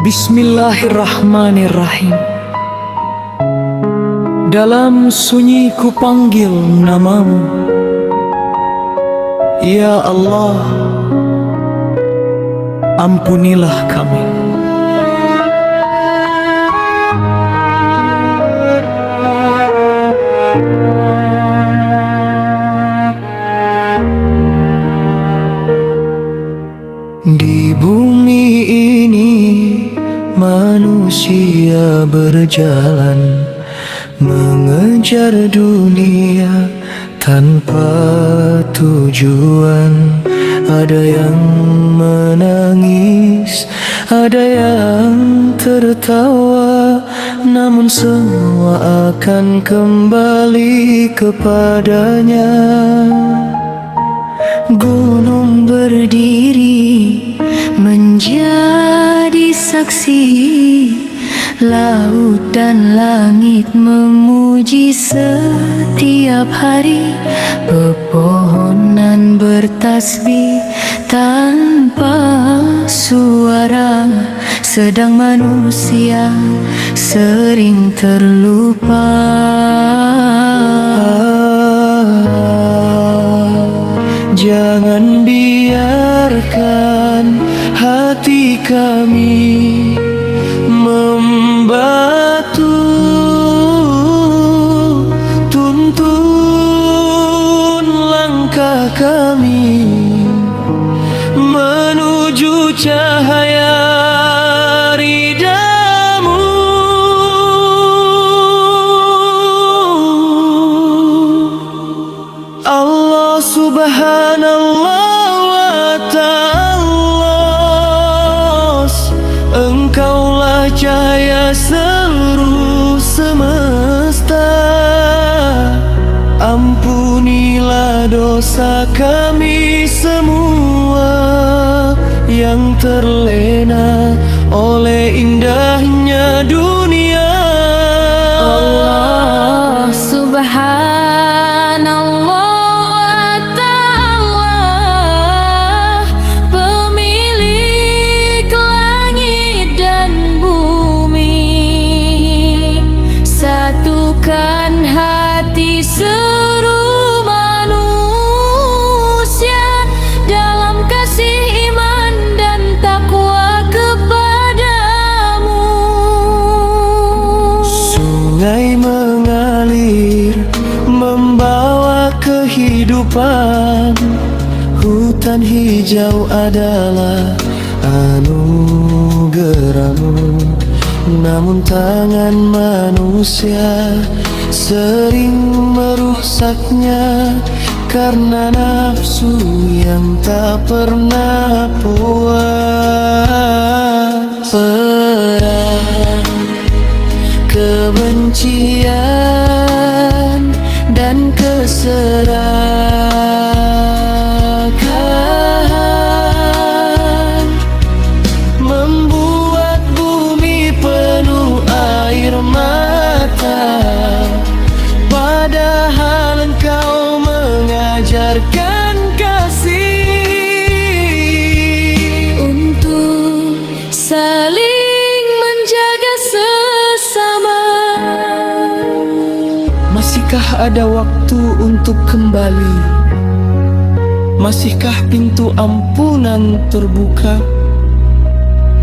Bismillahirrahmanirrahim. Dalam sunyi ku panggil namamu, ya Allah, ampunilah kami. Di bumi ini manusia berjalan mengejar dunia tanpa tujuan. Ada yang menangis, ada yang tertawa, namun semua akan kembali kepadanya. Gunung berdiri menjadi saksi, laut dan langit memuji setiap hari. Pepohonan bertasbih tanpa suara, sedang manusia sering terlupa. Jangan biarkan hati kami membatu, tuntun langkah kami menuju cahaya ridhamu. Allah subhanallah wa ta'ala, Engkaulah cahaya seluruh semesta. Ampunilah dosa kami semua yang terlena oleh indahnya dunia. Allah subhanallah wa ta'ala, pemilik langit dan bumi, satukan hati seluruh manusia dalam kasih iman dan takwa kepadamu. Sungai mengalir membawa kehidupan, hutan hijau adalah anugerahmu. Namun tangan manusia sering merusaknya karena nafsu yang tak pernah puas. Perang, kebencian dan keserakahan membuat bumi penuh air mata. Padahal Engkau mengajarkan kasih Untuk saling menjaga sesama. Masihkah ada waktu untuk kembali? Masihkah pintu ampunan terbuka?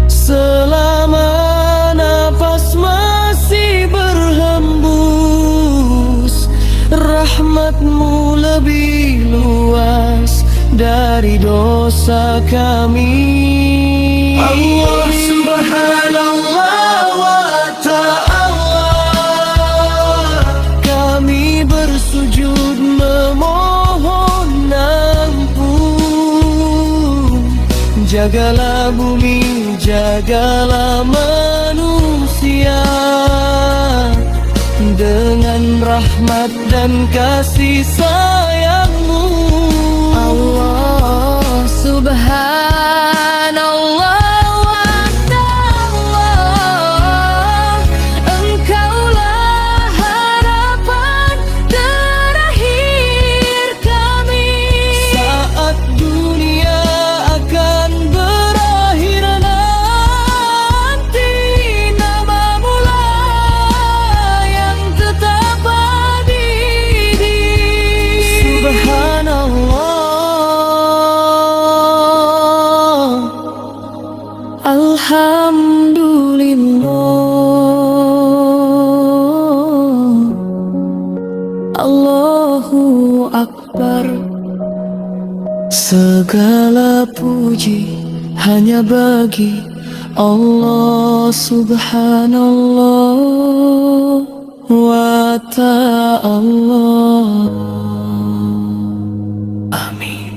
Selama nafas masih berhembus, rahmat-Mu lebih luas dari dosa kami. Allah subhanallah wa ta'ala, kami bersujud memohon ampun. Jagalah bumi, jagalah manusia dengan rahmat dan kasih sayang-Mu. Allah subhanallah wa ta'ala, Engkaulah harapan terakhir kami. Saat dunia akan berakhir nanti, Segala puji hanya bagi Allah subhanallah wa ta'ala. Amin.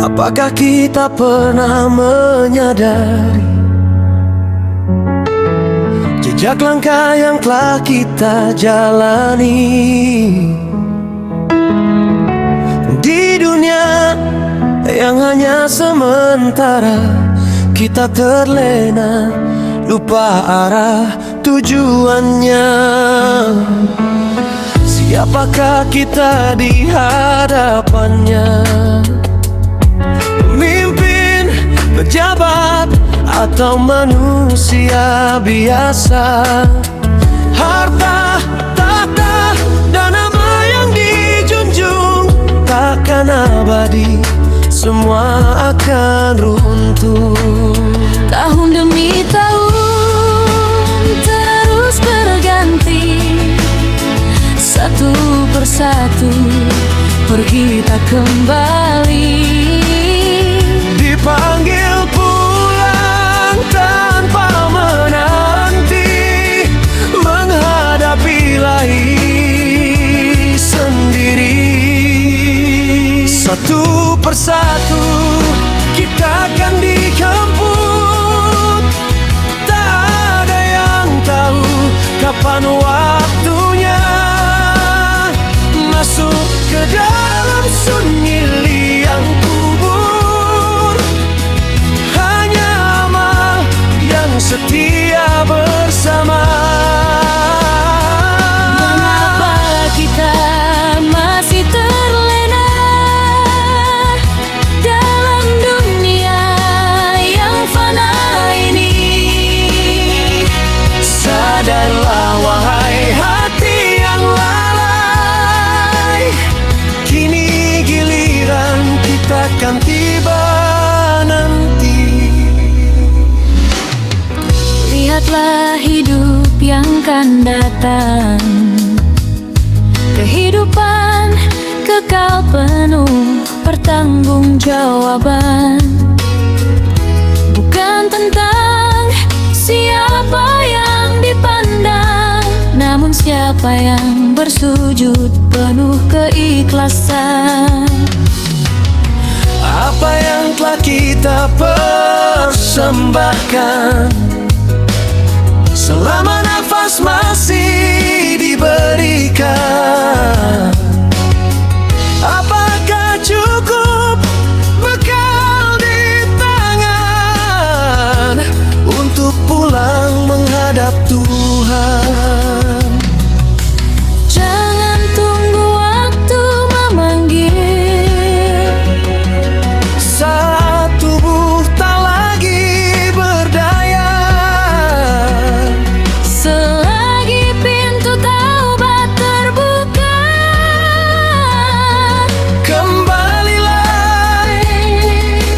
Apakah kita pernah menyadari jejak langkah yang telah kita jalani di dunia yang hanya sementara? Kita terlena, lupa arah tujuannya. Siapakah kita di hadapannya? Pemimpin, pejabat, atau manusia biasa? Harta, tahta, dan nama yang dijunjung takkan abadi, semua akan runtuh. Tahun demi tahun terus berganti, satu persatu pergi tak kembali. Dipanggil pulang tanpa menanti, menghadapi lahir sendiri. Satu persatu kita akan dijemput. Tak ada yang tahu kapan waktunya masuk ke dalam sunyi liang kubur. Hanya amal yang setia bersama. Mengapa kita masih terlena dalam dunia yang fana ini? Sadarlah wahai hati yang lalai, kini giliran kita akan tiba nanti. Lihatlah hidup yang kan datang, kehidupan kekal penuh pertanggungjawaban. Bukan tentang siapa yang dipandang, namun siapa yang bersujud penuh keikhlasan. Apa yang telah kita persembahkan, selama nafas masih diberikan, apakah cukup bekal di tangan untuk pulang menghadap Tuhan? Jangan tunggu waktu memanggil, saat tubuh tak lagi berdaya. selagi pintu taubat terbuka, Kembalilah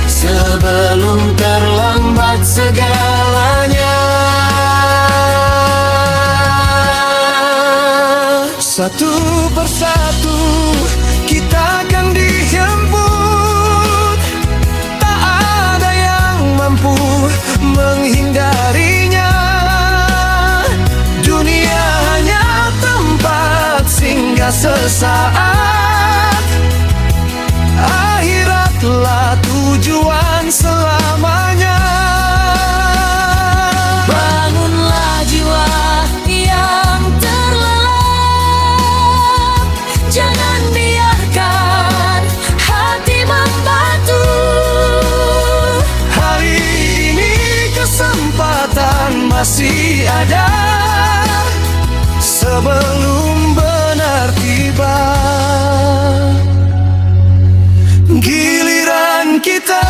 sebelum terlambat segalanya. Satu persatu kita akan dijemput. Tak ada yang mampu menghindarinya. Dunia hanya tempat singgah sesaat. Akhiratlah tujuan selamanya. bangunlah jiwa yang terlelap. Jangan biarkan hati membatu. Hari ini kesempatan masih ada, sebelum benar tiba giliran kita.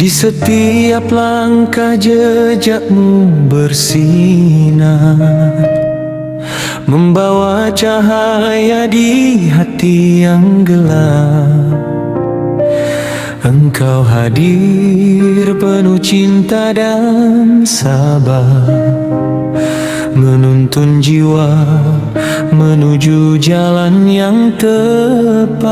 Di setiap langkah jejakmu bersinar, membawa cahaya di hati yang gelap. Engkau hadir penuh cinta dan sabar, menuntun jiwa menuju jalan yang tepat.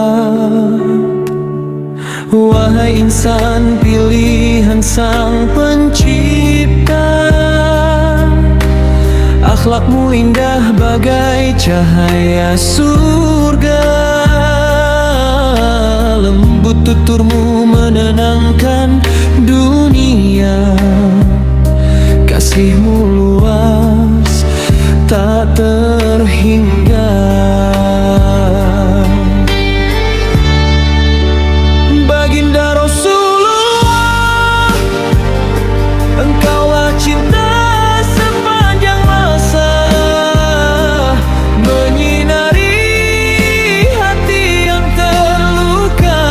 Wahai insan pilihan sang pencipta, akhlakmu indah bagai cahaya surga. Lembut tuturmu menenangkan dunia, kasihmu luas tak terhingga. Baginda Rasulullah, engkaulah cinta sepanjang masa, menyinari hati yang terluka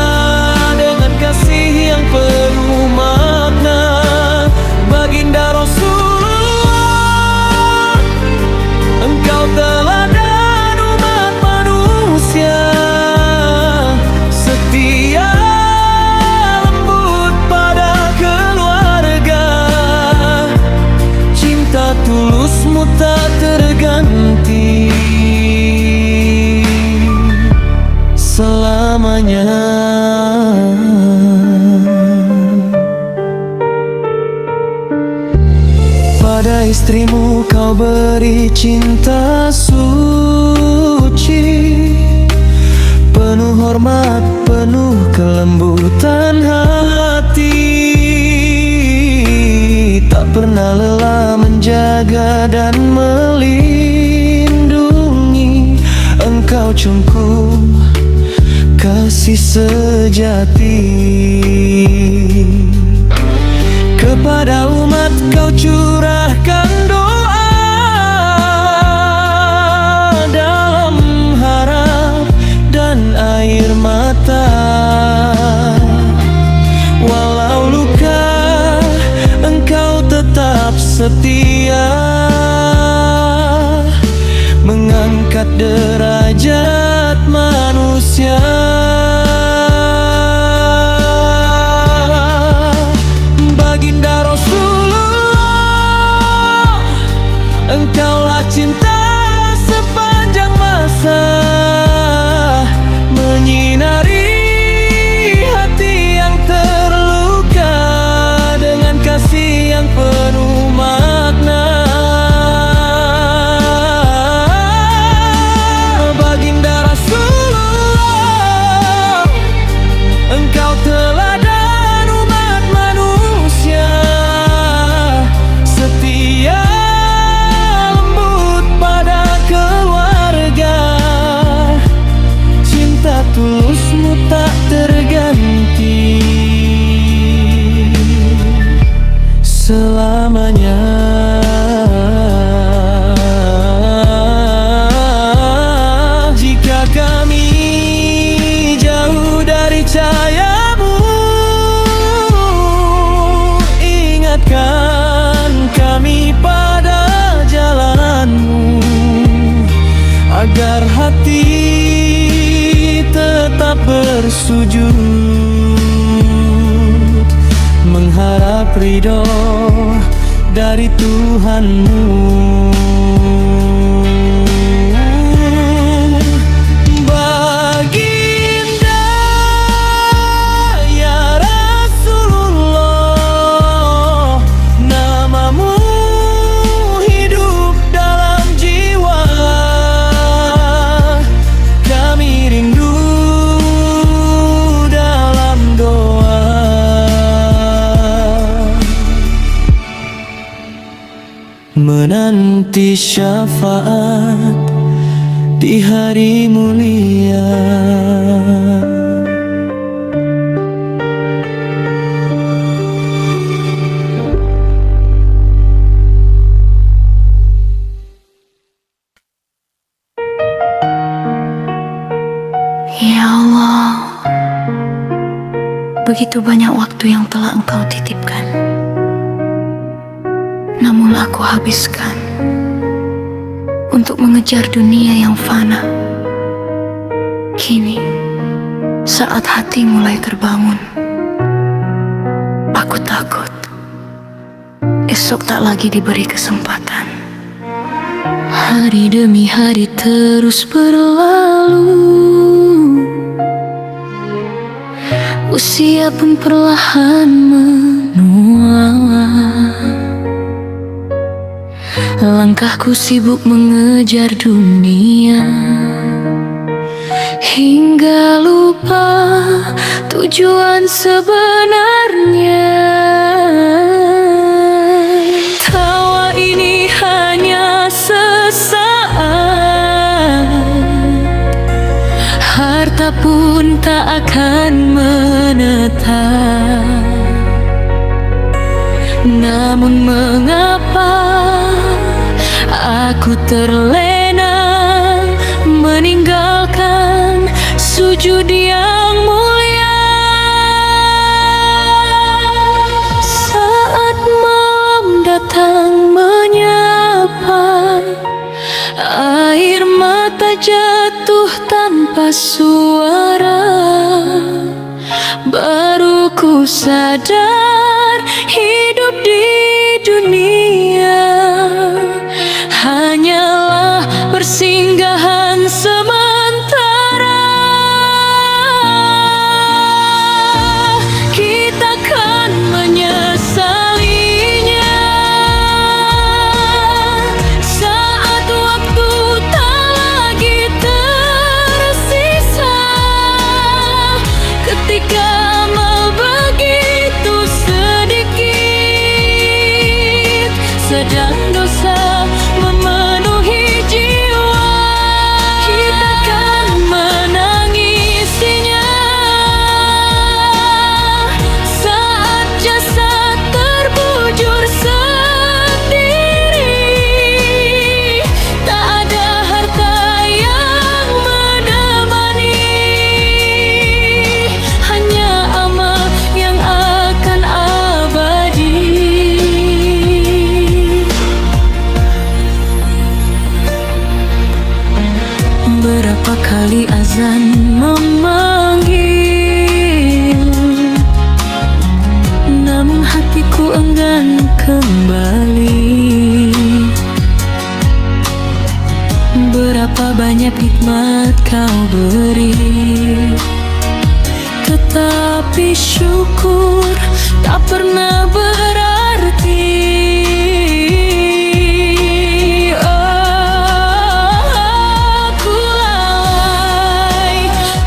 dengan kasih yang penuh makna. Baginda Rasulullah, engkau teladan umat manusia, setia lembut pada keluarga. Cinta tulusmu tak terganti selamanya. Pada istrimu kau beri cinta suci, penuh hormat, penuh kelembutan hati. Tak pernah lelah menjaga dan melindungi. Engkau cungkup kasih sejati. Kepada umat kau curahkan doa dalam harap dan air mata. Walau luka engkau tetap setia, mengangkat derajat manusia. Baginda Rasulullah, engkaulah cinta sepanjang masa, menyinari hati yang terluka dengan kasih yang penuh makna. Baginda Rasulullah, engkau teladan umat manusia, setia lembut pada keluarga. Cinta tulusmu tak terganti selamanya. Jika kami jauh dari cahayamu, ingatkan kami pada jalanmu, agar hati tetap bersujud, mengharap ridho dari Tuhanmu. Baginda ya Rasulullah, namamu hidup dalam jiwa. Kami rindu dalam doa, menanti syafaat di hari mulia. Ya Allah, Begitu banyak waktu yang telah Engkau titipkan, namun aku habiskan untuk mengejar dunia yang fana. Kini, saat hati mulai terbangun, aku takut esok tak lagi diberi kesempatan. Hari demi hari terus berlalu, usia pun perlahan menua. Langkahku sibuk mengejar dunia, hingga lupa tujuan sebenarnya. Tawa ini hanya sesaat, harta pun tak akan menetap. Namun mengapa aku terlena meninggalkan sujud yang mulia? Saat malam datang menyapa, air mata jatuh tanpa suara, baru ku sadar hidup di dunia hanyalah persinggahan sementara. Kita kan menyesalinya saat waktu tak lagi tersisa. Ketika amal begitu sedikit, sedang dosa memenuhi jiwa, kita kan menangisinya saat jasad terbujur sendiri. Tak ada harta yang menemani, hanya amal yang akan abadi. Berapa kali azan memanggil, namun hatiku enggan kembali. Berapa banyak nikmat Kau beri, tetapi syukur tak pernah berarti.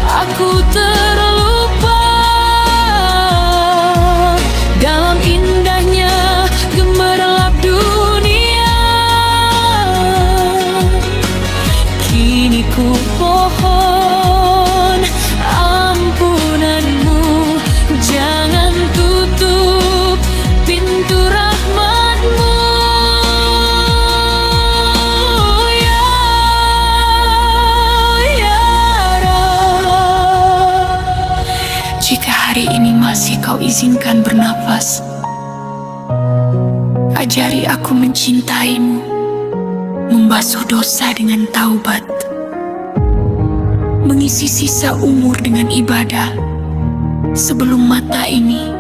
Aku terlupa dalam indahnya gemerlap dunia. Kini ku pohon ampunanmu, jangan tutup pintu rahmatmu. Jika hari ini masih Kau izinkan bernafas, ajari aku mencintaimu, membasuh dosa dengan taubat, mengisi sisa umur dengan ibadah, sebelum mata ini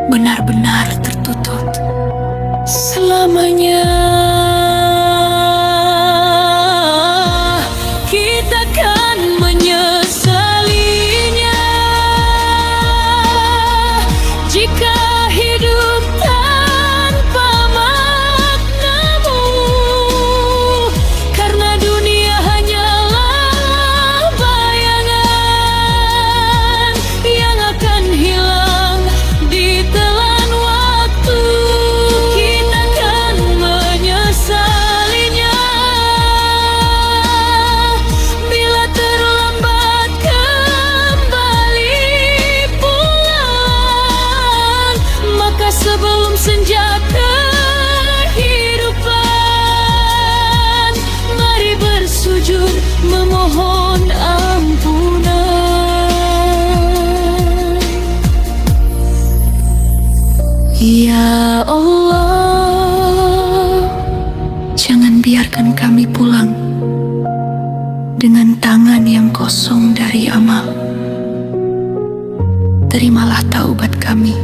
benar-benar tertutup selamanya. Kita kan menyesalinya jika hidup tanpa maknamu, karena dunia hanyalah bayangan yang akan hilang ditelan waktu. Kita kan menyesalinya Ya Allah, jangan biarkan kami pulang dengan tangan yang kosong dari amal. Terimalah taubat kami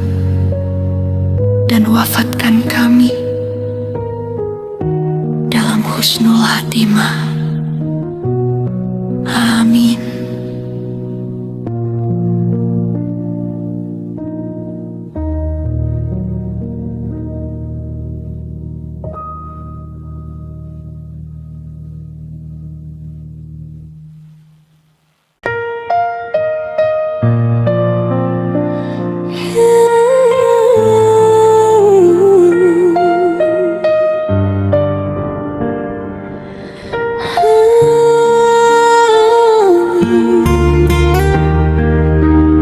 dan wafatkan kami dalam husnul khatimah. Amin.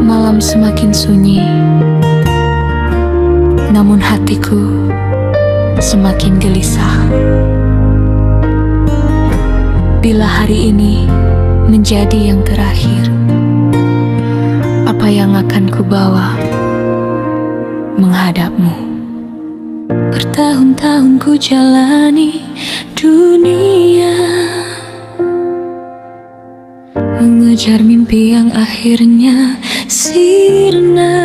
Malam semakin sunyi, namun hatiku semakin gelisah. Bila hari ini menjadi yang terakhir, apa yang akan kubawa menghadapmu? Bertahun-tahun ku jalani dunia, mengejar mimpi yang akhirnya sirna.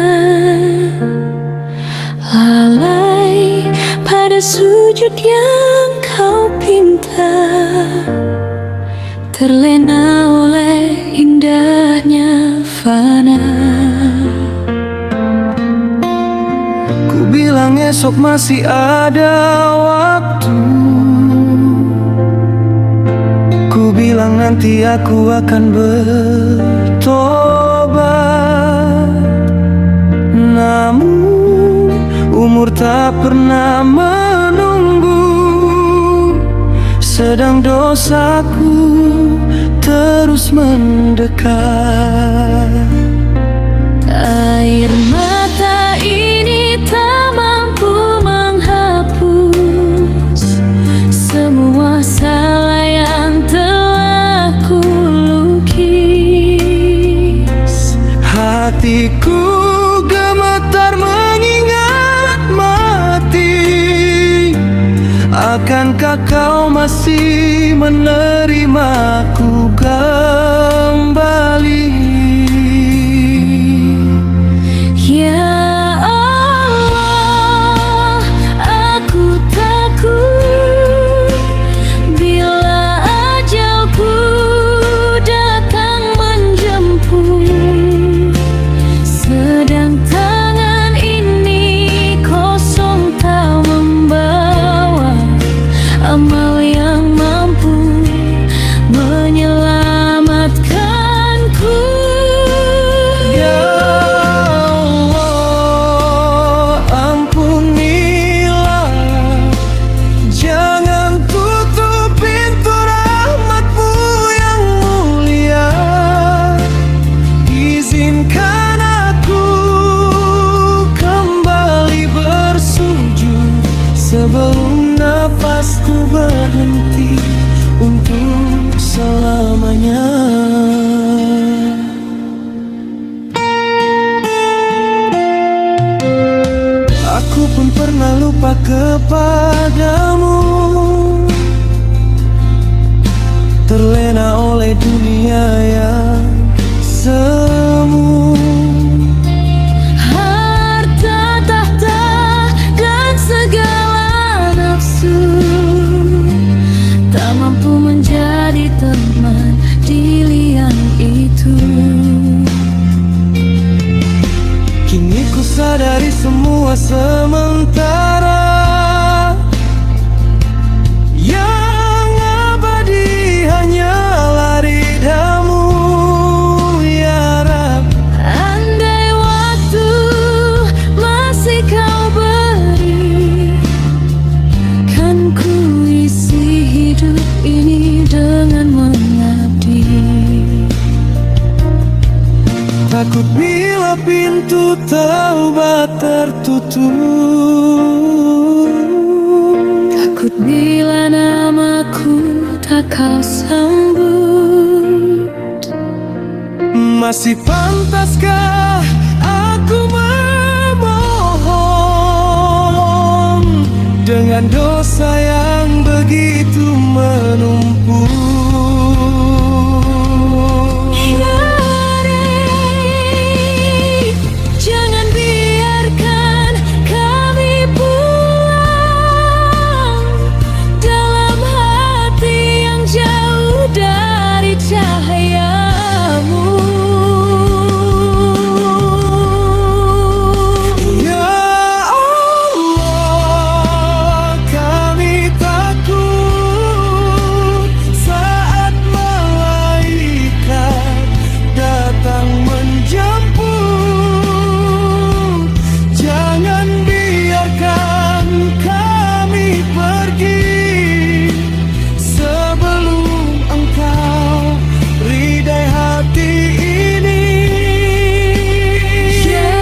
Lalai pada sujud yang kau pinta, terlena oleh indahnya fana. Ku bilang esok masih ada waktu, ku bilang nanti aku akan bertobat. Namun umur tak pernah menunggu, sedang dosaku terus mendekat. Air mata ini tak mampu menghapus semua salah yang telah ku lukis. Hatiku gemetar mengingat mati. Akankah kau masih menerimaku kembali? Ya Allah, aku takut bila ajalku datang menjemput, sedang tangan ini kosong tak membawa amal yang mampu menyelamatkanku. Ya Allah, ampunilah, jangan tutup pintu rahmat-Mu yang mulia. Izinkan aku kembali bersujud sebelum nafasku berhenti untuk selamanya. Aku pun pernah lupa kepadamu, terlena oleh dunia yang semu. Harta, tahta, dan segala nafsu tak mampu menjadi teman di liang itu. Kini ku sadari semua sementara, yang abadi hanyalah ridha-Mu, ya Rab. Andai waktu masih kau beri, kan ku isi hidup ini dengan mengabdi. Takut bila pintu taubat tertutup, Takut bila namaku tak kau sambut. masih pantaskah aku memohon dengan dosa yang begitu menumpuk. Jangan biarkan kami pulang dalam hati yang jauh dari cahayamu. Ya Allah, kami takut saat malaikat datang menjemput. Jangan biarkan kami pergi sebelum Engkau ridai hati ini. Ya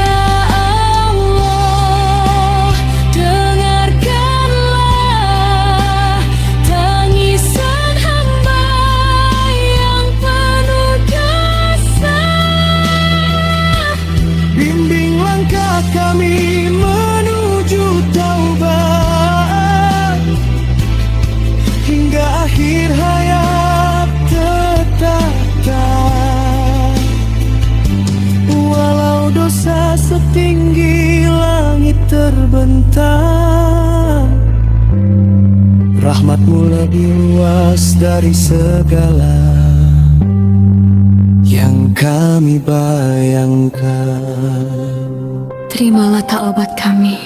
Allah, dengarkanlah tangisan hamba yang penuh dosa. Bimbing langkah kami menuju taubat hingga akhir hayat tetap. Walau dosa setinggi langit terbentang, rahmat-Mu lebih luas dari segala yang kami bayangkan. Terimalah taubat kami,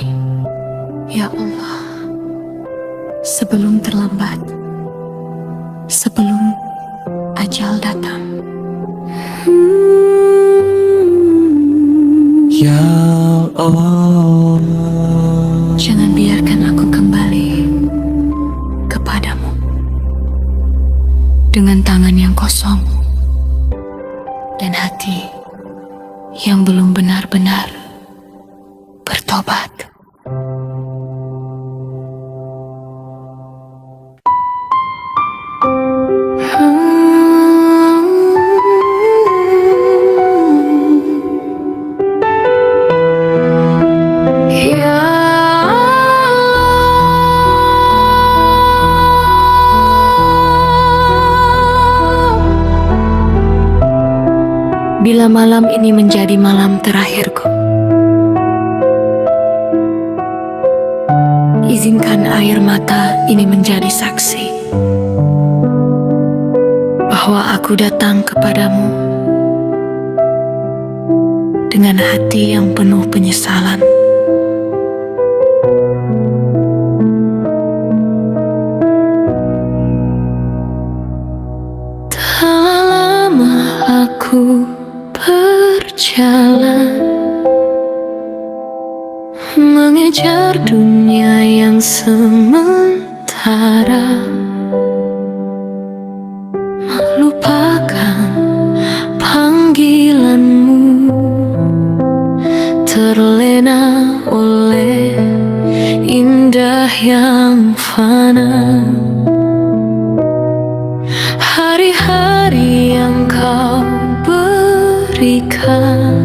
ya Allah, sebelum terlambat, sebelum ajal datang. Ya Allah, Jangan biarkan aku kembali kepadamu dengan tangan yang kosong dan hati yang belum benar-benar bertobat. Ya Allah, bila malam ini menjadi malam terakhirku, izinkan air mata ini menjadi saksi bahwa aku datang kepadamu dengan hati yang penuh penyesalan. Telah lama aku berjalan mengejar dunia yang sementara, melupakan panggilanmu, terlena oleh indah yang fana. Hari-hari yang kau berikan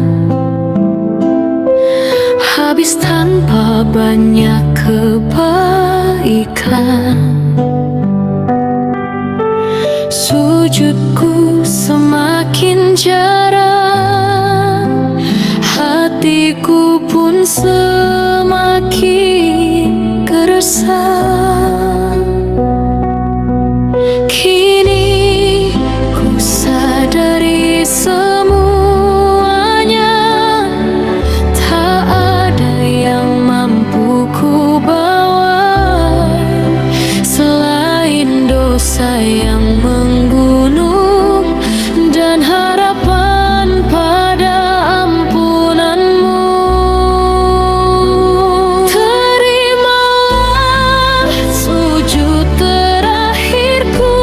habis tanpa banyak kebaikan. Sujudku semakin jarang, hatiku pun semakin gersang. Kini ku sadari semuanya, tak ada yang mampu ku bawa selain dosa yang menggunung dan harapan pada ampunanmu. Terimalah sujud terakhirku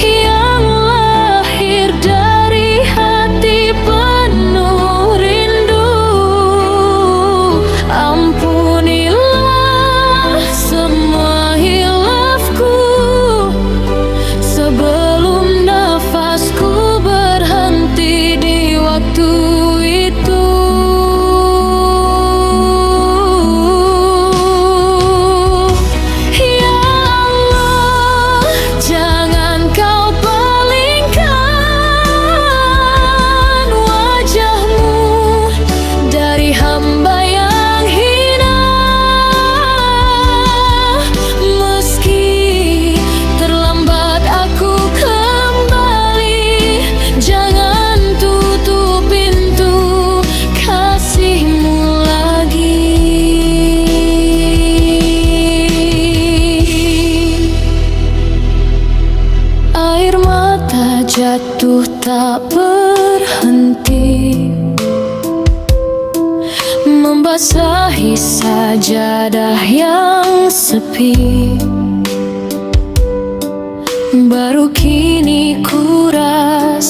yang lahir dari hati penuh rindu. Ampunilah semua hilafku sebelum nafasku berhenti di waktu itu. Basahi sajadah yang sepi, baru kini ku rasakan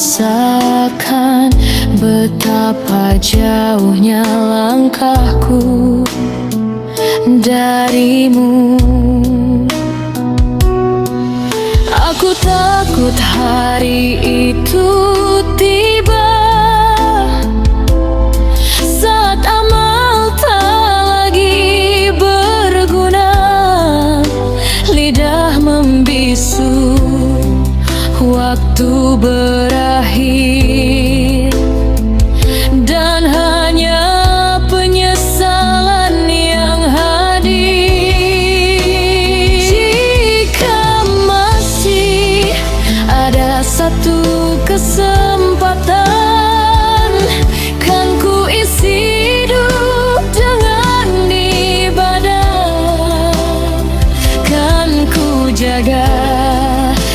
betapa jauhnya langkahku darimu. Aku takut hari itu tiba, saat amal tak lagi berguna, lidah membisu, waktu berakhir, dan hanya penyesalan yang hadir. Jika masih ada satu kesempatan, kan ku isi hidup dengan ibadah, kan ku jaga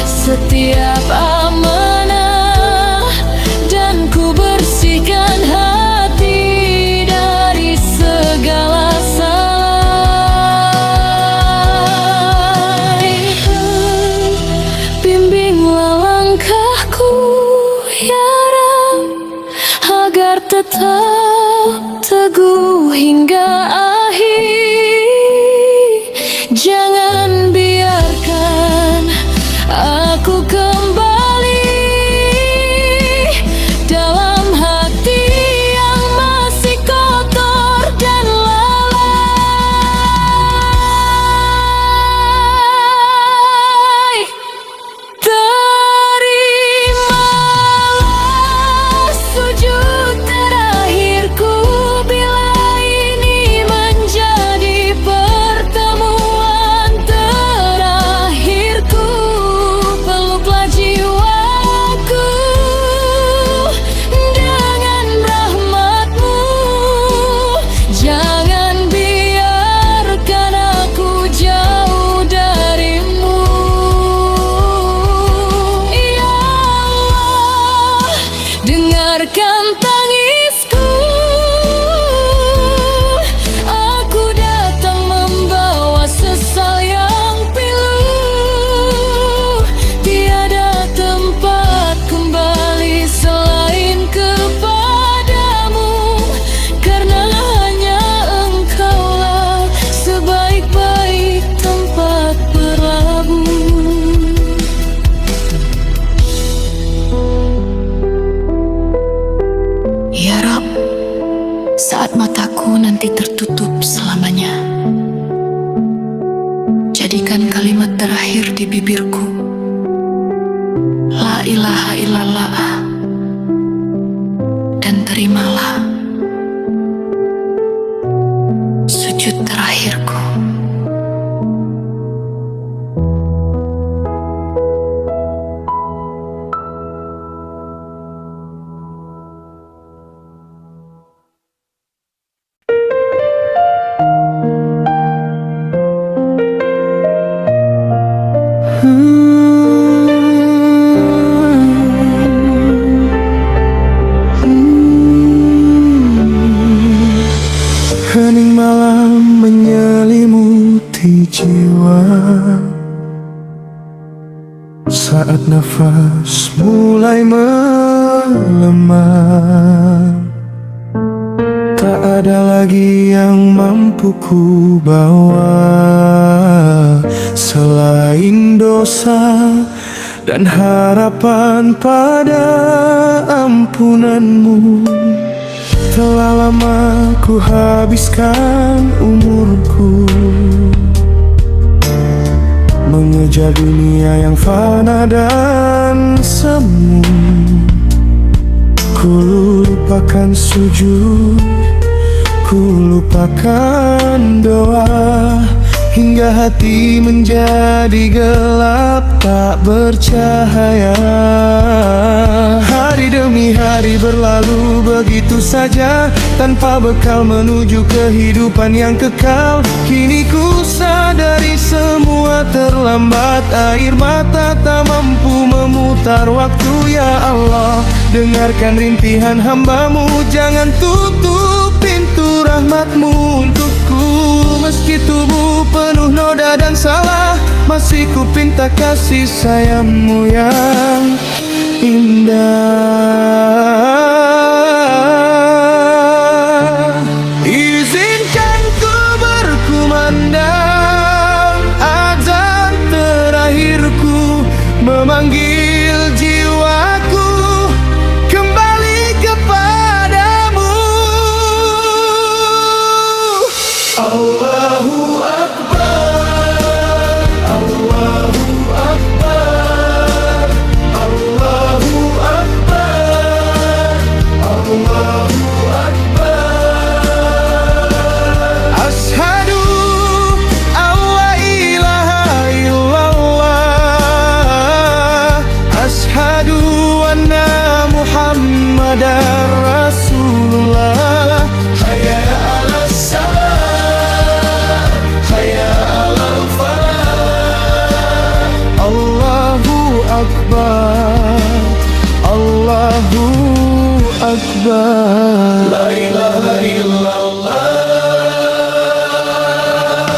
setiap amanah, dan ku bersihkan hati dari segala salah. Bimbinglah langkahku ya Rab, agar tetap teguh hingga akhir. Jangan biarkan aku kembali dalam hati yang masih kotor dan lalai. Terimalah sujud terakhirku bila ini menjadi pertemuan terakhirku. Peluklah jiwaku dengan rahmat-Mu, jangan biarkan aku jauh dari-Mu. Ya Allah, dengarkan tangisku, aku datang membawa sesal yang pilu. Tiada tempat kembali selain kepadamu, karena hanya Engkaulah sebaik-baik tempat berlabuh. Ya Rab, saat mataku nanti tertutup selamanya, jadikan kalimat terakhir di bibirku La ilaha illallah, dan terimalah sujud terakhirku. Hening malam menyelimuti jiwa, saat nafas mulai melemah. Tak ada lagi yang mampu ku bawa selain dosa dan harapan pada ampunan-Mu. Telah lama ku habiskan umurku mengejar dunia yang fana dan semu. Ku lupakan sujud, ku lupakan doa, hingga hati menjadi gelap tak bercahaya. Hari demi hari berlalu begitu saja, tanpa bekal menuju kehidupan yang kekal. Kini ku sadari semua terlambat, air mata tak mampu memutar waktu. Ya Allah, dengarkan rintihan hamba-Mu, jangan tutup pintu rahmat rahmatmu untukku. Meski tubuh penuh noda dan salah, masih ku pinta kasih sayangmu yang indah. Izinkan ku berkumandang azan terakhirku, memanggil jiwaku kembali kepadamu. Allahu Akbar, Allahu Akbar, Allahu Akbar, Allahu Akbar. Ashhadu an la ilaha illallah, ashhadu anna Muhammadar Rasulullah. Hayya 'alas salah, hayya 'alal falah. Allahu Akbar, Allahu Akbar. La ilaha illallah.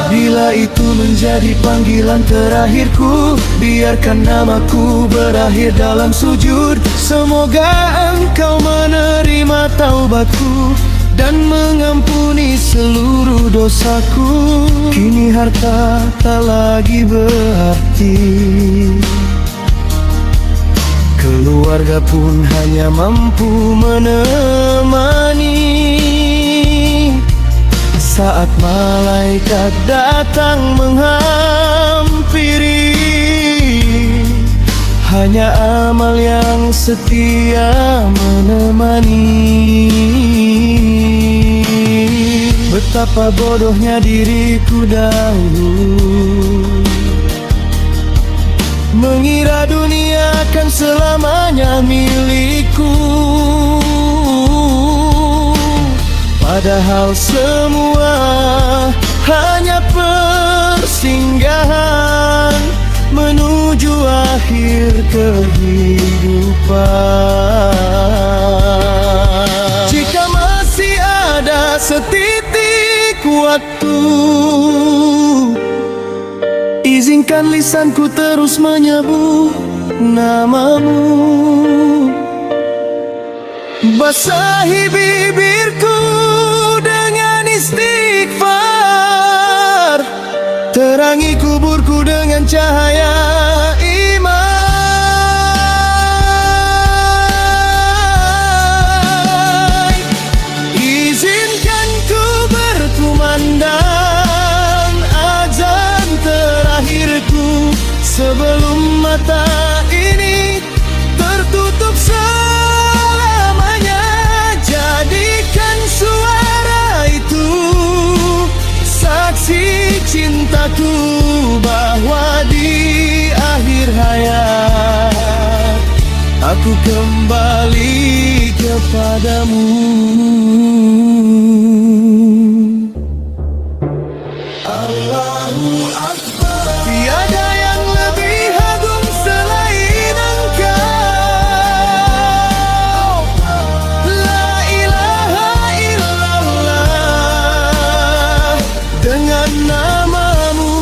Bila itu menjadi panggilan terakhirku, biarkan namaku berakhir dalam sujud. Semoga engkau menerima taubatku dan mengampuni seluruh dosaku. Kini harta tak lagi berarti, keluarga pun hanya mampu menemani. Saat malaikat datang menghampiri, hanya amal yang setia menemani. Betapa bodohnya diriku dahulu, mengira dunia akan selamanya milikku. Padahal semua hanya persinggahan menuju akhir kehidupan. Jika masih ada setitik waktu, izinkan lisanku terus menyebut namamu. Basahi bibirku dengan istighfar, terangi kuburku dengan cahaya iman. Izinkan ku berkumandang azan terakhirku, sebelum mata ini tertutup selamanya. Jadikan suara itu saksi cintaku, bahwa di akhir hayat aku kembali kepadamu. Allahu Akbar. Tiada yang lebih agung selain Engkau. La ilaha illallah. Dengan namamu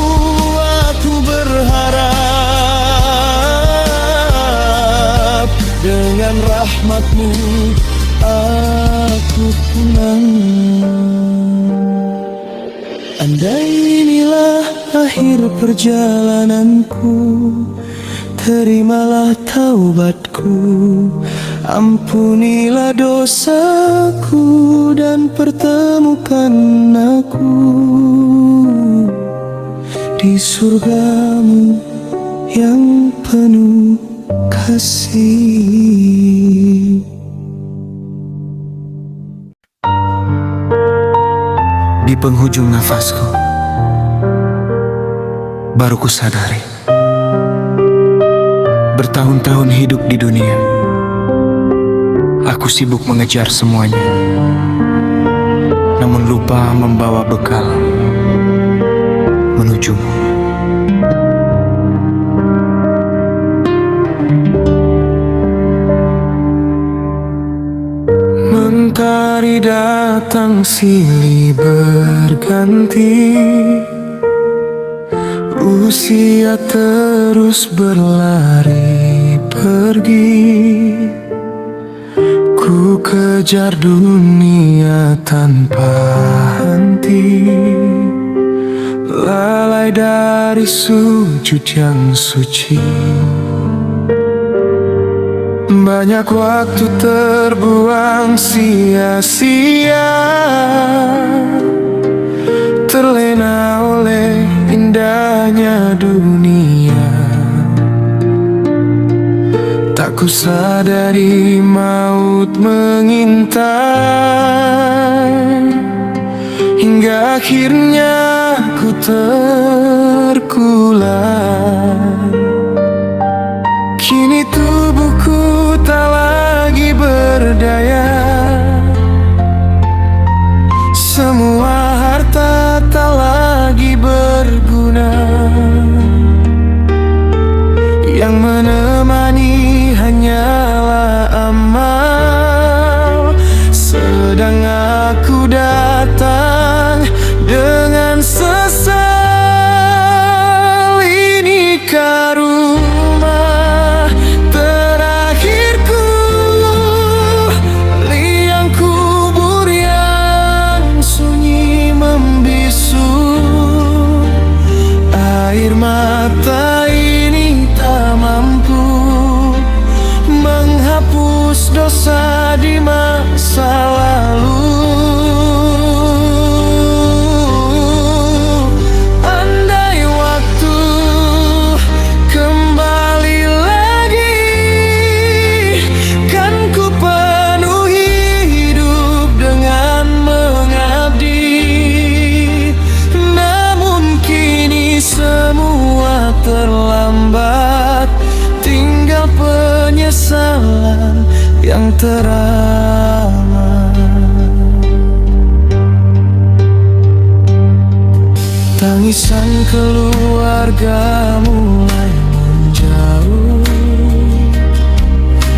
aku berharap, dengan rahmatmu aku tenang. Andai inilah akhir perjalananku, terimalah taubatku, ampunilah dosaku dan pertemukan aku di surgamu yang penuh kasih. Di penghujung nafasku, baru ku sadari, bertahun-tahun hidup di dunia, aku sibuk mengejar semuanya, namun lupa membawa bekal menujumu. Mentari dari datang silih berganti, usia terus berlari pergi. Ku kejar dunia tanpa henti, lalai dari sujud yang suci. Banyak waktu terbuang sia-sia, terlena oleh indahnya dunia. Tak ku sadari maut mengintai, hingga akhirnya ku terkulai. Kini tubuhku tak lagi berdaya, semua harta tak lagi berguna. Yang menemani hanyalah amal, sedang aku datang dengan sesal. Ini karuma terakhirku, liang kubur yang sunyi membisu. Air mata ini tak mampu menghapus dosa di masa lalu. Andai waktu kembali lagi, kan ku penuhi hidup dengan mengabdi. Namun kini semua terlambat, tinggal penyesalan yang teramat. Tangisan keluarga mulai menjauh,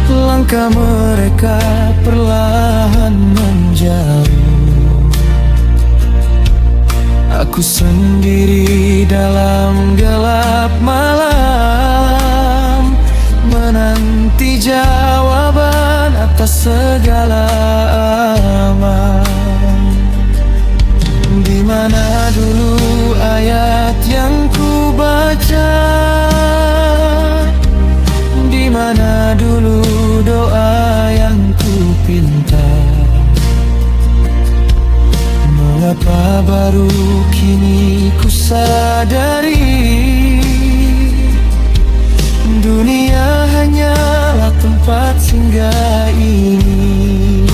langkah mereka perlahan menjauh. Aku sendiri dalam gelap malam, menanti jawaban atas segala amal. Di mana dulu ayat yang ku baca, di mana dulu doa yang ku pinta. Mengapa baru kini ku sadari, dunia hanyalah tempat singgah ini.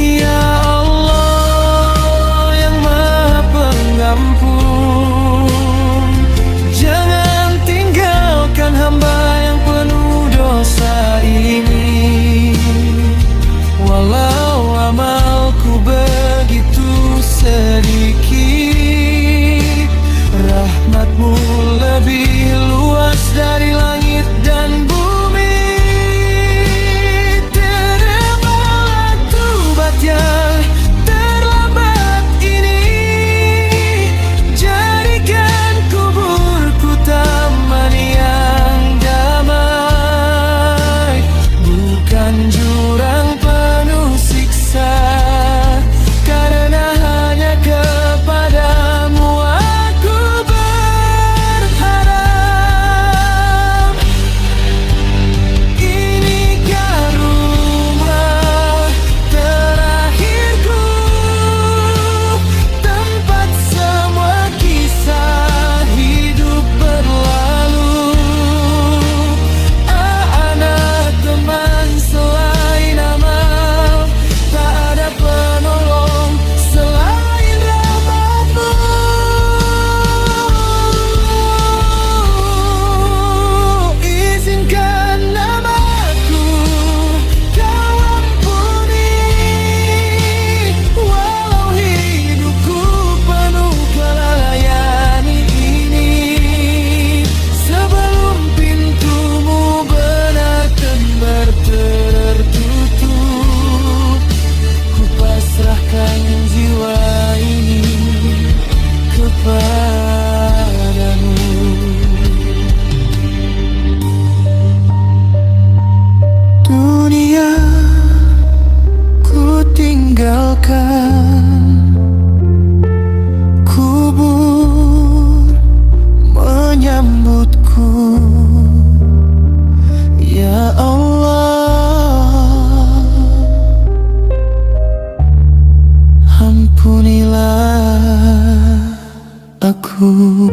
Ya Allah yang Maha tinggalkan kubur menyambutku. Ya Allah, ampunilah aku.